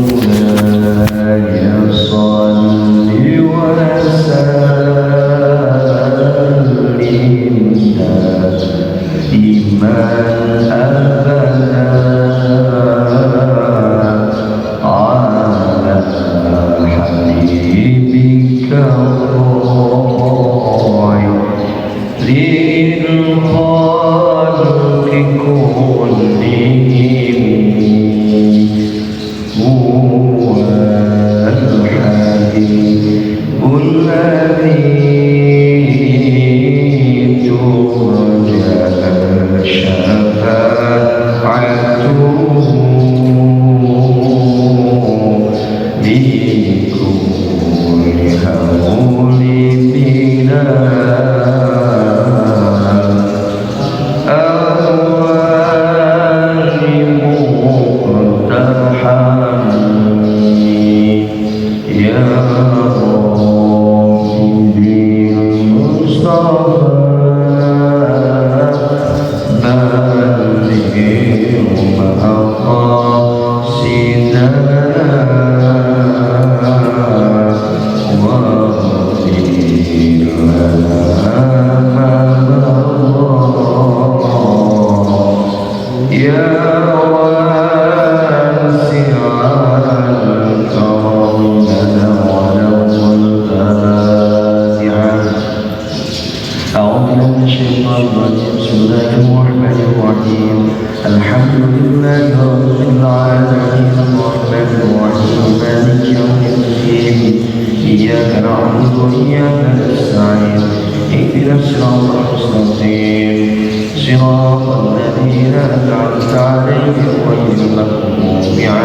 مولاي صل وسلم دائما أبدا على حبيبك خير الخلق كلهم هو الحبيب الذي ترجى شفاعته بكل هول بلا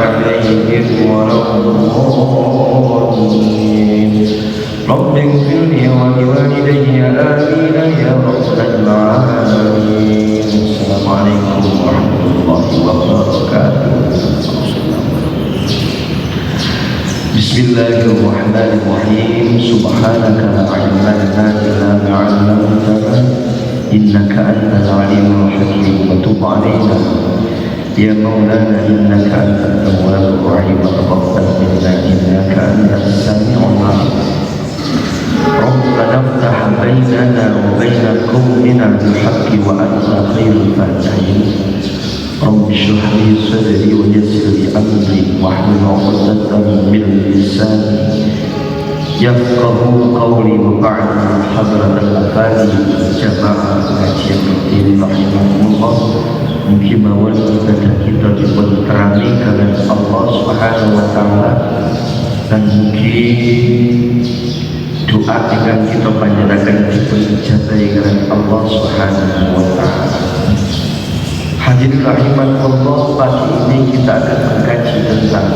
رب اغفر لي ولوالدي آمين يا رب العالمين. السلام عليكم ورحمة الله وبركاته. بسم الله الرحمن الرحيم. سبحانك لا علم لنا إلا ما علمتنا إنك أنت العليم الحكيم. وتب علينا يا مولانا إنك أنت التواب الرحيم. تقبل منا إنك أنت السميع العليم. ربنا افتح بيننا وبين قومنا بالحق وأنت خير الفاتحين. رب اشرح لي صدري ويسر لي أمري واحلل عقدة من لساني يفقه قولي. وبعد حضرة الأفاضل جماعة kajian rutin rahimahullah, mungkin mawon kita dipun terangi kalian Allah Subhanahu wa taala, dan mungkin doa yang kita panjatkan dipun ijabahi kalian Allah Subhanahu wa taala. Hadirin rahimahullah, pagi ini kita akan mengkaji tentang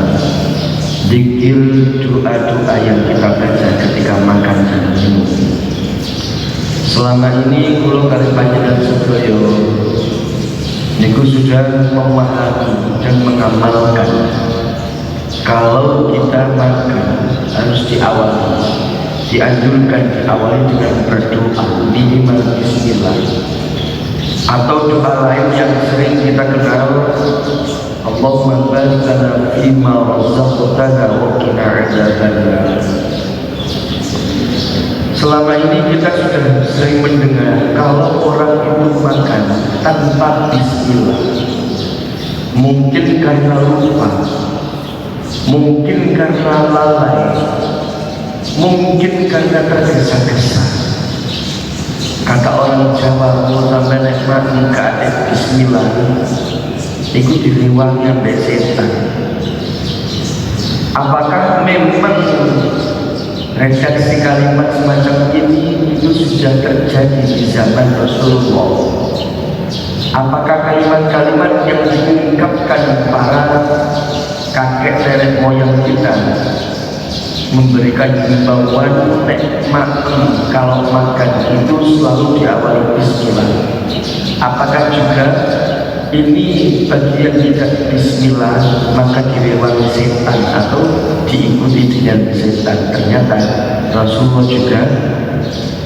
zikir, doa-doa yang kita baca ketika makan dan minum. Selama ini kulo kali panjenengan sedaya niku sudah memahami dan mengamalkan kalau kita makan harus dianjurkan diawali dengan berdoa minimal bismillah, atau doa lain yang sering kita kenal, Allahumma barik lana fima razaqtana wa qina adzabannar. Selama ini kita sudah sering mendengar kalau orang itu makan tanpa bismillah, mungkin karena lupa, mungkin karena lalai, mungkin karena tergesa-gesa. Kata orang Jawa, kalau sampai nikmati keadaan bismillah itu diliwatnya oleh setan. Apakah memang redaksi kalimat semacam ini itu sudah terjadi di zaman Rasulullah? Apakah kalimat-kalimat yang diungkapkan para kakek nenek moyang kita memberikan himbauan nikmati kalau makan itu selalu diawali bismillah? Apakah juga ini bagian tidak bismillah maka dilewati setan atau diikuti dengan setan? Ternyata Rasulullah juga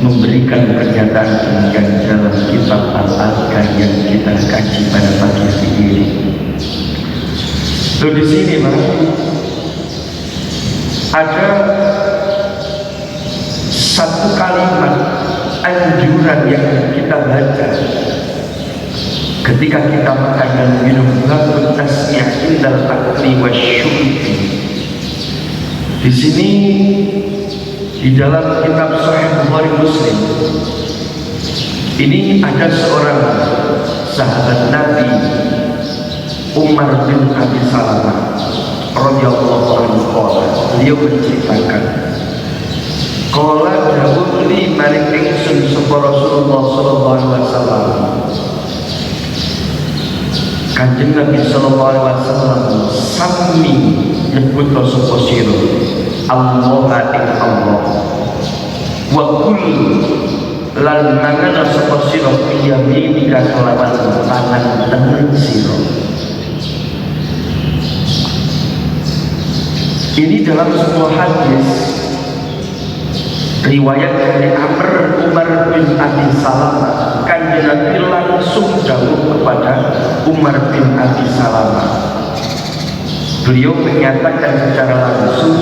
memberikan pernyataan demikian dalam kitab Al-Adhkar yang kita kaji pada pagi hari ini. Loh, di sini Pak, ada satu kalimat anjuran yang kita baca ketika kita makan dan minum, la tasmi' indal akli wasyurbi. Di sini di dalam kitab Sahih Bukhari Muslim ini ada seorang sahabat Nabi, Umar bin Abi Salamah radhiyallahu anhu. Beliau menceritakan, qala dawuh li maring ingsun sapa Rasulullah sallallahu alaihi wasallam. Kanjeng Nabi sallallahu alaihi wasallam sami nyebut sapa sira Allah ing Allah wa kul lan mangan sapa sira piyami nika kelawan tangan tengen sira. Ini dalam sebuah hadis riwayat dari Umar bin Abi Salamah. Kanjeng Nabi langsung dawuh kepada Umar bin Abi Salamah. Beliau menyatakan secara langsung,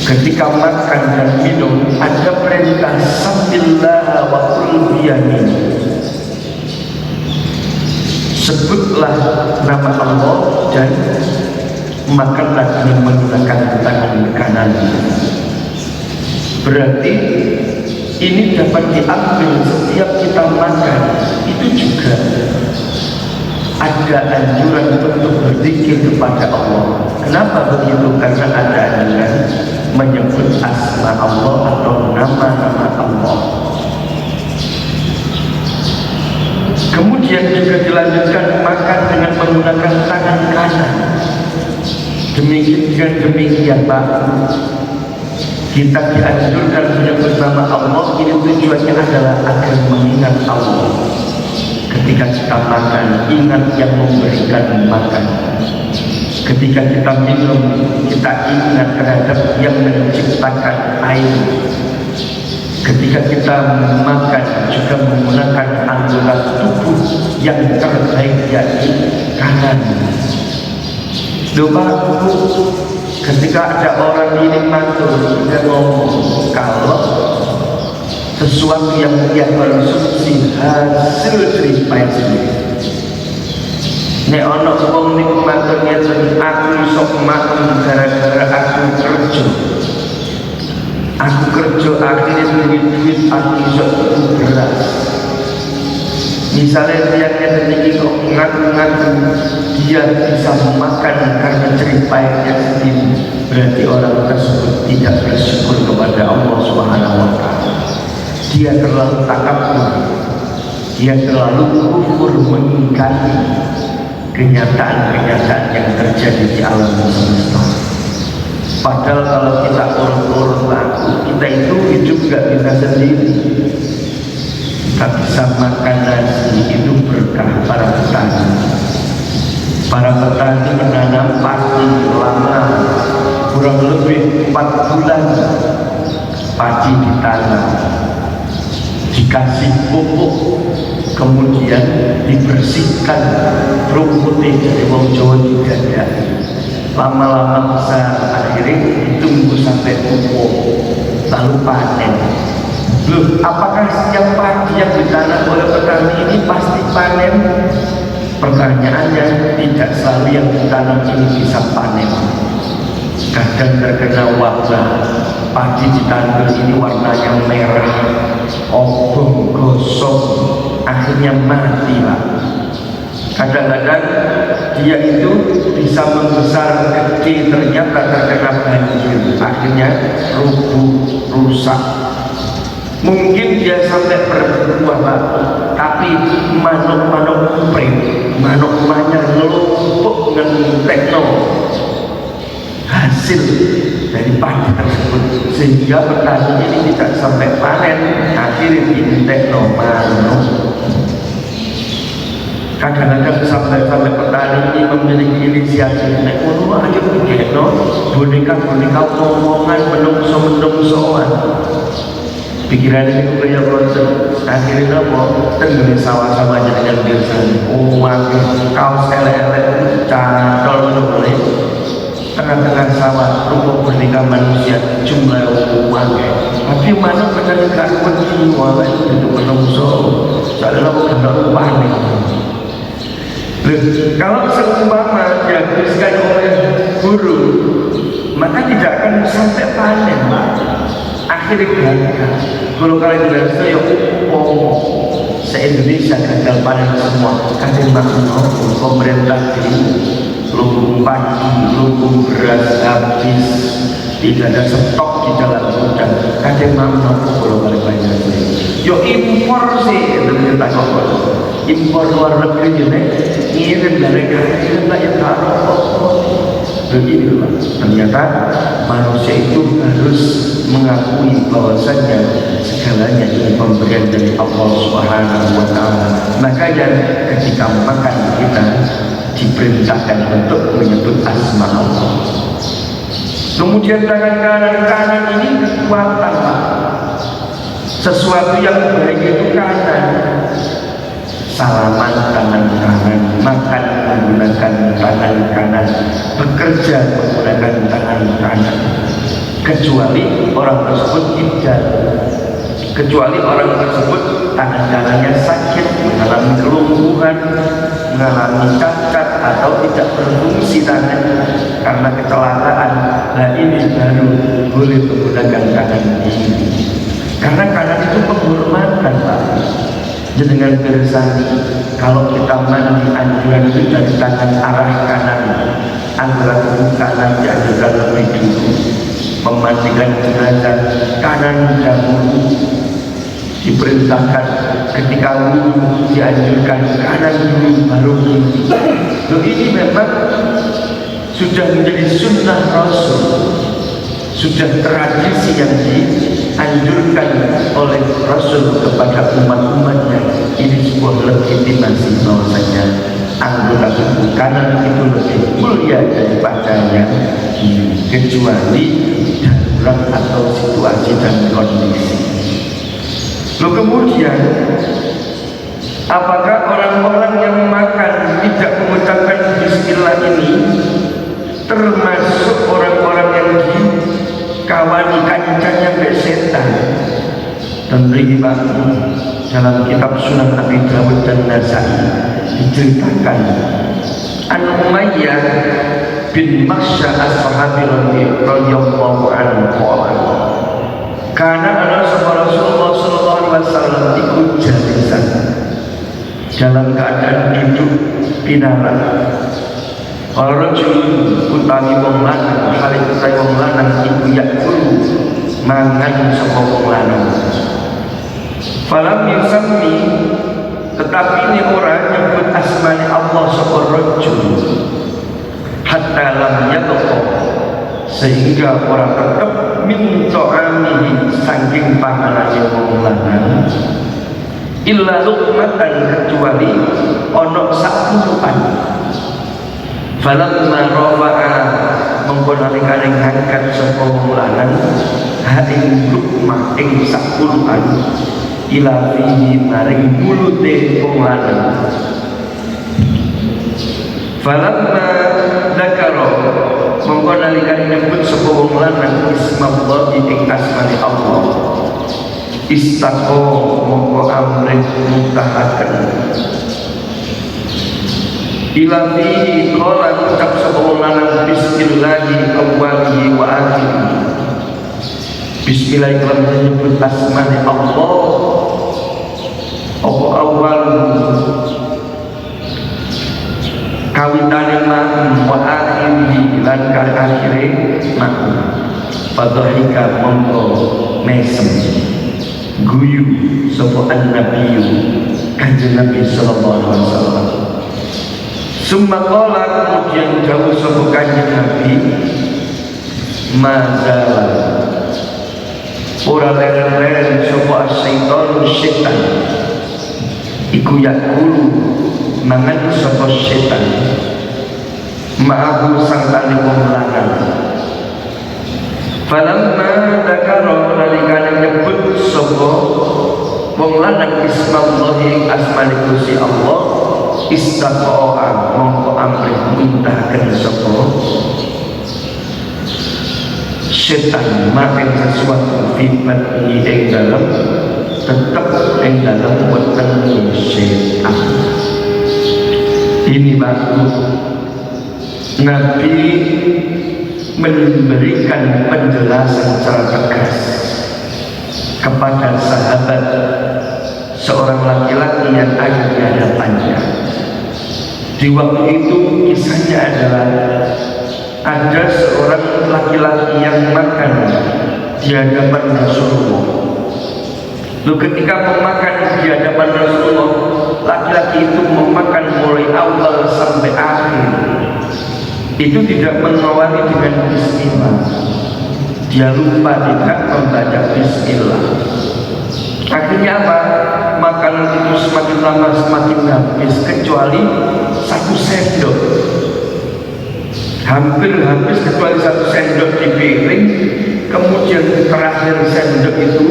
ketika makan dan minum ada perintah sambillah wa kul biyamin. Sebutlah nama Allah dan makanlah dengan menggunakan tangan kanan. Berarti ini dapat diambil setiap kita makan. Itu juga ada anjuran untuk berzikir kepada Allah. Kenapa begitu? Karena ada anjuran menyebut asma Allah atau nama-nama Allah. Kemudian juga dilanjutkan makan dengan menggunakan tangan kanan. Demikian Pak, kita dianjurkan menyebut nama Allah. Ini tujuannya adalah agar mengingat Allah. Ketika kita makan, ingat yang memberikan makan. Ketika kita minum, kita ingat terhadap yang menciptakan air. Ketika kita makan, juga menggunakan anggota tubuh yang terbaik, yaitu kanan. Lupa dulu ketika ada orang ini mantul, dia ngomong kalau sesuatu yang dia konsumsi hasil dari payah sendiri. Nek ono wong niku mantul ngeten, aku iso makan gara-gara aku kerja. Aku kerja akhirnya duit aku iso beras. Misalnya dia ngeten kok ngaku-ngaku dia bisa makan karena jeripayanya sendiri, berarti orang tersebut tidak bersyukur kepada Allah Subhanahu wa Ta'ala. Dia terlalu takabur, dia terlalu kufur mengingkari kenyataan-kenyataan yang terjadi di alam semesta. Padahal kalau kita urut-urut laku, kita itu hidup gak bisa sendiri. Kita bisa makan nasi, itu berkah para petani. Para petani menanam padi lama, kurang lebih 4 bulan padi ditanam, dikasih pupuk, kemudian dibersihkan rumputnya dari wong Jawa juga ada. Lama-lama besar, akhirnya ditunggu sampai pupuk, lalu panen. Loh, apakah setiap padi yang ditanam oleh petani ini pasti panen? Pertanyaannya, tidak selalu yang ditanam ini bisa panen. Kadang terkena wabah, padi ditanam ini warnanya merah, obong, gosong, akhirnya mati Pak. Kadang-kadang dia itu bisa membesar kecil, ternyata terkena banjir, akhirnya rubuh, rusak. Mungkin dia sampai berbuah Pak, tapi manuk-manuk kupring, manuk manyar ngelumpuk dengan tekno hasil dari padi tersebut, sehingga petani ini tidak sampai panen, akhirnya ditekno manuk. Kadang-kadang sampai petani ini memiliki inisiatif, nek ngono aja bikinno boneka-boneka omongan menungso-menungsoan. pikiran itu kayak bosan. Akhirnya apa? Tenggine sawah-sawah jalan desa. Kaos elek-elek cantol boleh. Tengah-tengah sawah rumput bernika manusia jumlah uang. Tapi mana benar karuan jiwa itu menungso. Soalnya aku kena upah nih. Kalau seumpama dihabiskan oleh guru, maka tidak akan sampai panen, Pak. Akhirnya gagal. Kalau kalian tidak saya se-Indonesia gagal panen semua. Kasih makna pemerintah di lumbung padi, lumbung beras habis, tidak ada stok di dalam gudang. Kasih makna kalau kalian banyak. Yo impor sih, itu kita kok. Impor luar negeri ini ngirim dari kalian banyak taruh. Begini loh, ternyata manusia itu harus mengakui bahwasannya segalanya ini pemberian dari Allah Subhanahu wa Ta'ala. Makanya ketika makan kita diperintahkan untuk menyebut asma Allah. Kemudian tangan kanan ini kekuatan, Pak. Sesuatu yang baik itu kanan. Salaman tangan kanan, makan menggunakan tangan kanan, bekerja menggunakan tangan kanan. Kecuali orang tersebut tidak, kecuali orang tersebut tangan kanannya sakit, mengalami kelumpuhan, mengalami cacat atau tidak berfungsi tangan karena kecelakaan. Nah ini baru boleh menggunakan tangan kiri. Karena kanan itu penghormatan, Pak. Dengan bersani, kalau kita mandi anjuran itu dari tangan arah kanan, antara tubuh kanan dianjurkan lebih dulu. Memandikan jenazah kanan dahulu diperintahkan, ketika wudhu dianjurkan kanan dulu baru kiri. Loh ini memang sudah menjadi sunnah Rasul, sudah tradisi yang dianjurkan oleh Rasul kepada umat-umatnya. Ini sebuah legitimasi bahwasanya anggota tubuh kanan itu lebih mulia daripada yang kiri, kecuali darurat atau situasi dan kondisi. Lalu kemudian, apakah orang-orang yang makan tidak mengucapkan bismillah ini termasuk orang-orang yang dikawani kancanya setan? Dan beri dalam kitab Sunan Abi Dawud dan Nasai diceritakan An Umayyah bin Maksya as-Sahabi radhiyallahu anhu qala kana Rasulullah sallallahu alaihi wasallam ikut jalisan dalam keadaan duduk pinarak. Orang utawi wong lanang, hale utawi wong lanang iku yakul mangan sapa wong lanang. Falam yusammi, tetapi ini orang nyebut asmani Allah sapa rajul hatta lam yatqa, sehingga orang tetap min ta'amihi saking panganane wong lanang illa luqmatan, kecuali ono sakulukan. Falamma rafa'a, mengko nalikane ngangkat sapa wong lanang ha ing luqmah ing sakulukan ila fihi maring mulute wong lanang. Falamma dzakara, mongko nalikane nyebut sapa wong lanang ismallah ing asmane Allah, istaqo mongko amrih mutahaken ila fihi qala ucap sapa wong lanang bismillahi awwalihi wa akhirihi. Bismillah itu menyebut asmane Allah apa awal kawitane man wa akhiri lan akhire man. Fadhika mongko mesem guyu sapa an-nabiyyu kanjeng Nabi sallallahu alaihi wasallam. Summa qala, kemudian dawuh sapa kanjeng Nabi, mazal ora leren-leren sapa setan iku yakulu mangan sapa setan ma'ahu sang tali wong lanang Falamma dzakara nalikane nyebut sapa wong lanang ismallahi asmane Gusti Allah istaqaa mongko amrih muntahaken sapa setan makan sesuatu fibat ini ing dalam tetap ing dalam weteng setan. Ini waktu Nabi memberikan penjelasan secara tegas kepada sahabat seorang laki-laki yang ada di hadapannya. Di waktu itu kisahnya adalah ada seorang laki-laki yang makan di hadapan Rasulullah. Lalu ketika memakan di hadapan Rasulullah, laki-laki itu memakan mulai awal sampai akhir. Itu tidak mengawali dengan bismillah. Dia lupa tidak membaca bismillah. Akhirnya apa? Makanan itu semakin lama semakin habis, kecuali 1 sendok. Hampir habis kecuali 1 sendok di piring. Kemudian terakhir sendok itu,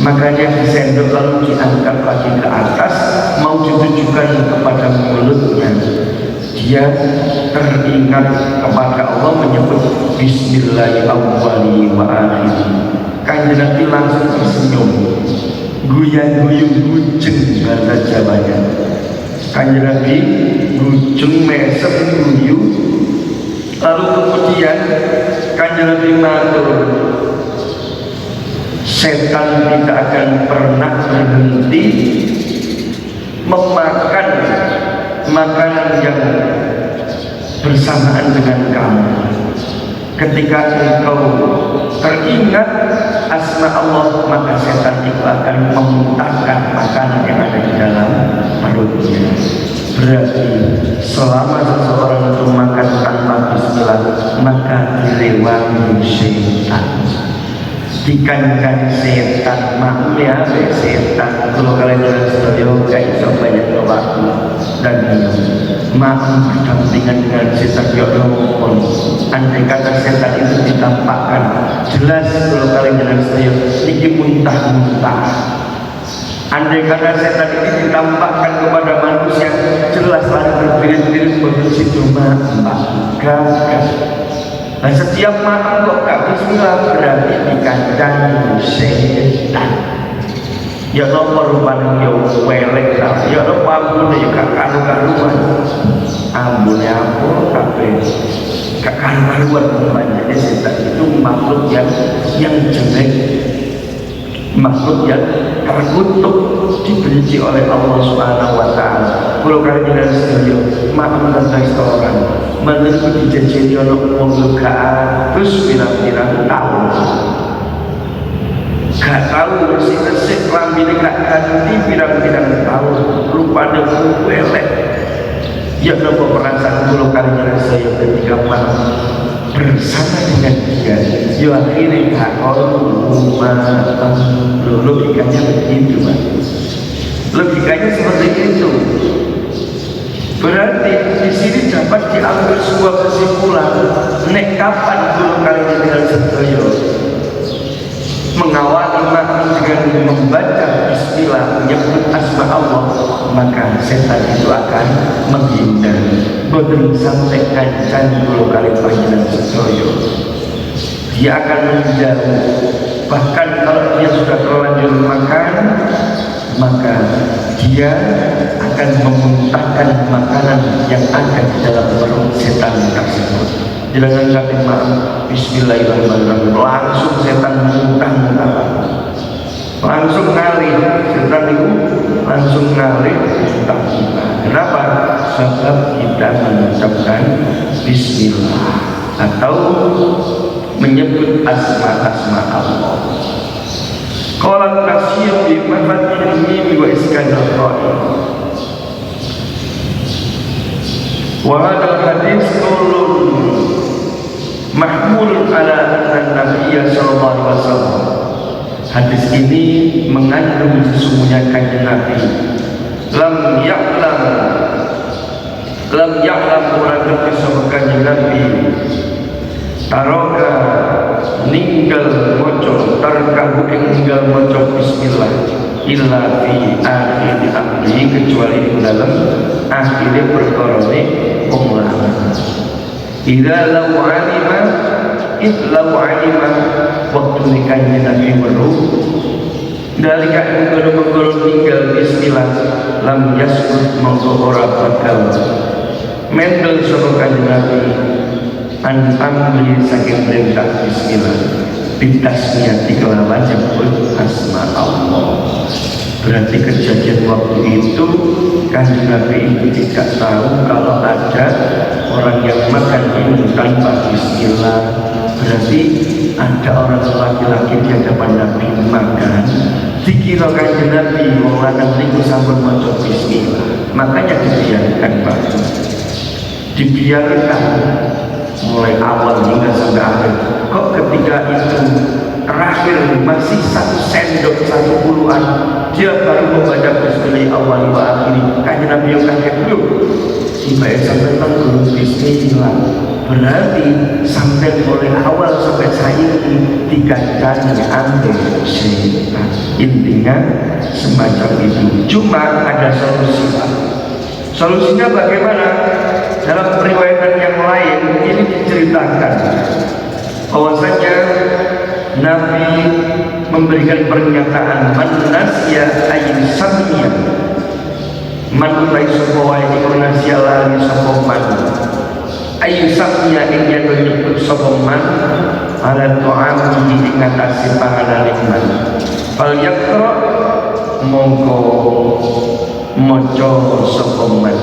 makanya di sendok lalu diangkat lagi ke atas, mau ditujukan kepada mulutnya. Dia teringat kepada Allah menyebut Bismillahirrahmanirrahim wa akhir. Kanjeng Nabi langsung tersenyum, guyang-guyung gujeng bahasa Jawanya. Kanjeng Nabi gujeng mesem guyu. Lalu kemudian Kanjeng Nabi matur, setan tidak akan pernah berhenti memakan makanan yang bersamaan dengan kamu. Ketika engkau teringat asma Allah, maka setan itu akan memuntahkan makanan yang ada di dalam perutnya. Berarti selama seseorang itu makan tanpa bismillah, maka dilewati setan. Dikankan setan, maklum ya setan. Kalau kalian jalan studio kayak bisa banyak waktu dan maklum berdampingan dengan setan ya Allah. Andai kata setan itu ditampakkan jelas kalau kalian jalan studio ini muntah-muntah. Andai kata setan ini ditampakkan kepada manusia jelas lari berpirit-pirit begitu cuma gagah. Dan setiap makan kok gak bismillah berarti dikandang setan. Ya nopo rupanya ya welek lah. Ya nopo ambune ya gak karu-karuan. Ambune apa kabeh gak karu-karuan rupanya. Jadi setan itu makhluk yang jelek, makhluk yang terkutuk, dibenci oleh Allah Subhanahu wa taala. Kalau kalian sedaya makan tentang restoran, menurutku dijajani oleh wong gak terus pirang-pirang tahun. Gak tahu resik-resik lambine gak ganti pirang-pirang tahun. Rupane elek. Ya napa perasaan kalau kalian saya ketika bersama dengan dia, ya akhirnya gak logikanya begitu, Pak. Logikanya seperti itu. Berarti di sini dapat diambil sebuah kesimpulan. Nek kapan dulu kalian dengan sedaya mengawali makna dengan membaca bismillah, menyebut asma Allah, maka setan itu akan menghindar. Boten sampai kancan dulu kali panjenengan sedaya, dia akan menjauh. Bahkan kalau dia sudah terlanjur makan, maka dia akan memuntahkan makanan yang ada di dalam perut setan tersebut. Jangan kaki maaf, bismillahirrahmanirrahim, langsung setan muntah-muntah, langsung ngalih. Setan itu langsung ngalih muntah-muntah. Kenapa? Sebab kita mengucapkan bismillah atau menyebut asma-asma Allah. Qala Nasir bi mafathil mim wa iskanil qa'i. Wa hadal hadis qaulun mahmul ala anna Nabiy sallallahu alaihi wasallam. Hadis ini mengandung sesungguhnya kanjeng Nabi lam ya'lam orang ngerti sama kanjeng Nabi taroka ninggal maca tarkahu ing ninggal maca bismillah illa fi akhir amri kecuali ing dalam akhire perkarane wong lanang. Idza law alima waktu nikahnya Nabi weruh dalika ing kono ninggal bismillah lam yasbut mongko ora bakal mendel sapa kanjeng Nabi an amri saking perintah bismillah bitasnya dikelawan nyebut asma Allah. Berarti kejadian waktu itu kanjeng Nabi itu tidak tahu kalau ada orang yang makan ini tanpa bismillah. Berarti ada orang laki-laki di hadapan Nabi makan dikira kanjeng Nabi wong lanang niku sampun maca bismillah, makanya dibiarkan mulai awal hingga sampai akhir. Kok ketika itu terakhir masih 1 sendok 1 puluhan dia baru membaca bismillah awal wa akhir, kanjeng Nabi yang kaget dulu tiba sampai tenggelam bismillah. Berarti sampai mulai awal sampai saiki dikatakan ambil syaitan. Intinya semacam itu. Cuma ada solusi. Solusinya bagaimana? Dalam periwayatan yang lain ini diceritakan bahwasanya Nabi memberikan pernyataan man nasya ayin samiyah man utai sebuah iku nasya lali sebuah ayu samia ing yen nyebut sapa man ala ta'amihi ing atase panganan man fal yaqra mongko maca sapa man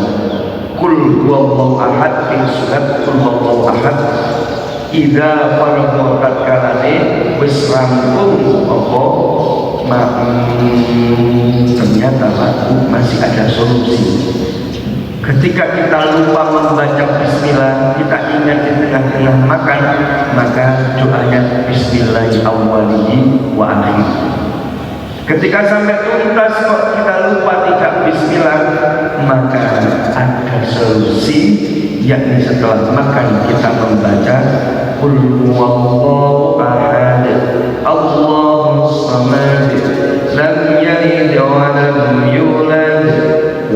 kul huwallahu ahad ing surat kul huwallahu ahad idza faragha tatkalane wis rampung apa ternyata masih ada solusi. Ketika kita lupa membaca bismillah, kita ingat di tengah-tengah makan, maka doanya bismillahi awwalihi wa akhir. Ketika sampai tuntas kok kita lupa tidak bismillah, maka ada solusi, yakni setelah makan kita membaca qul huwallahu ahad Allahus samad lam yalid wa lam yulad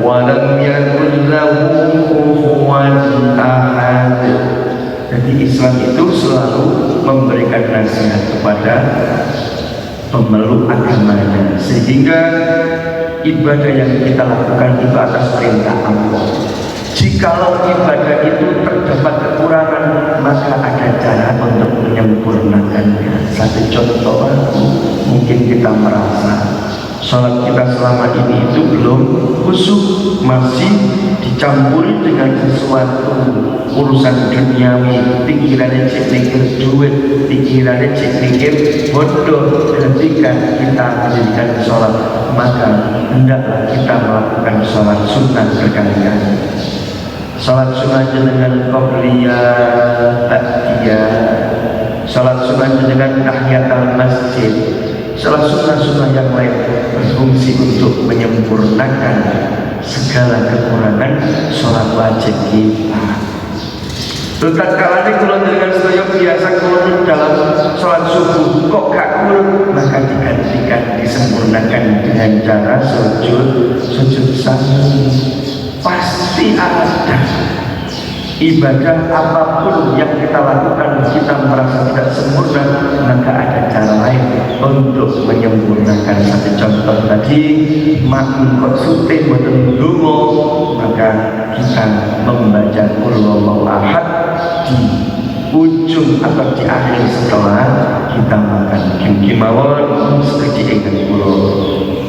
walam yakul lahu kufuwan ahad. Jadi Islam itu selalu memberikan nasihat kepada pemeluk agamanya, sehingga ibadah yang kita lakukan itu atas perintah Allah. Jikalau ibadah itu terdapat kekurangan, maka ada cara untuk menyempurnakannya. Satu contoh mungkin kita merasa sholat kita selama ini itu belum khusyuk, masih dicampuri dengan sesuatu urusan duniawi, pikirannya cek mikir duit, pikirannya cek mikir bodoh. Ketika kita menjadikan sholat, maka hendaklah kita melakukan sholat sunnah berkali-kali. Sholat sunnah dengan qobliyah, ba'diyah, sholat sunnah dengan tahiyatul masjid, sholat sunnah-sunnah yang lain berfungsi untuk menyempurnakan segala kekurangan sholat wajib kita. Letak kalanya kalau dengan sedaya biasa kalau dalam sholat subuh kok gak kurang, maka digantikan, disempurnakan dengan cara sujud sahwi. Pasti ada ibadah apapun yang kita lakukan, kita merasa tidak sempurna, maka ada cara lain untuk menyempurnakan. Satu contoh tadi, makmum kok sutih boten ndonga, maka kita membaca qul huwallahu ahad di ujung atau di akhir setelah kita makan. Kemawon sedikit ingkang kula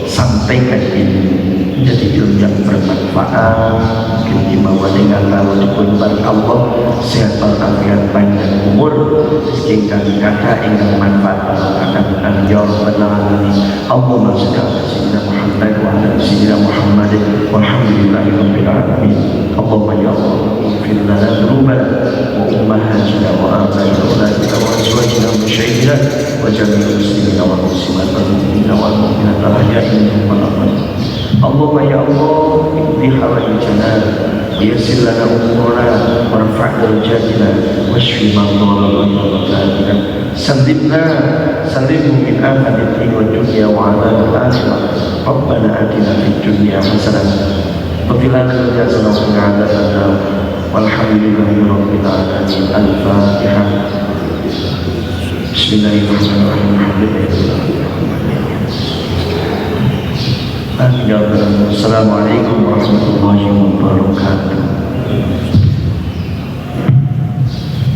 sampaikan ini menjadi ilmu yang bermanfaat. Mungkin kemauan dengan lalu dipun bareng Allah sehat walafiat panjang umur rezeki kami kata ingkang manfaat akan ya rabbal alamin. Allahumma shalli ala sayyidina Muhammad wa ala sayyidina Muhammad walhamdulillahi rabbil alamin. Allahumma ya Allah ighfir lana dhunubana wa ummahatina wa abaina wa auladina wa azwajina wa masyayikhina wa jami'il muslimina wal muslimat wal mu'minina wal mu'minat al ahya'i minhum wal amwat. Allahumma ya Allah iqdi hawaijana ويسر لنا أمورنا وارفع درجاتنا واشف مرضانا ومرضاتنا سلمهم من آفة الدين والدنيا وعذاب الآخرة ربنا آتنا في الدنيا حسنة وفي الآخرة حسنة وقنا عذاب النار والحمد لله رب العالمين. الفاتحة. بسم الله الرحمن الرحيم. Assalamualaikum warahmatullahi wabarakatuh.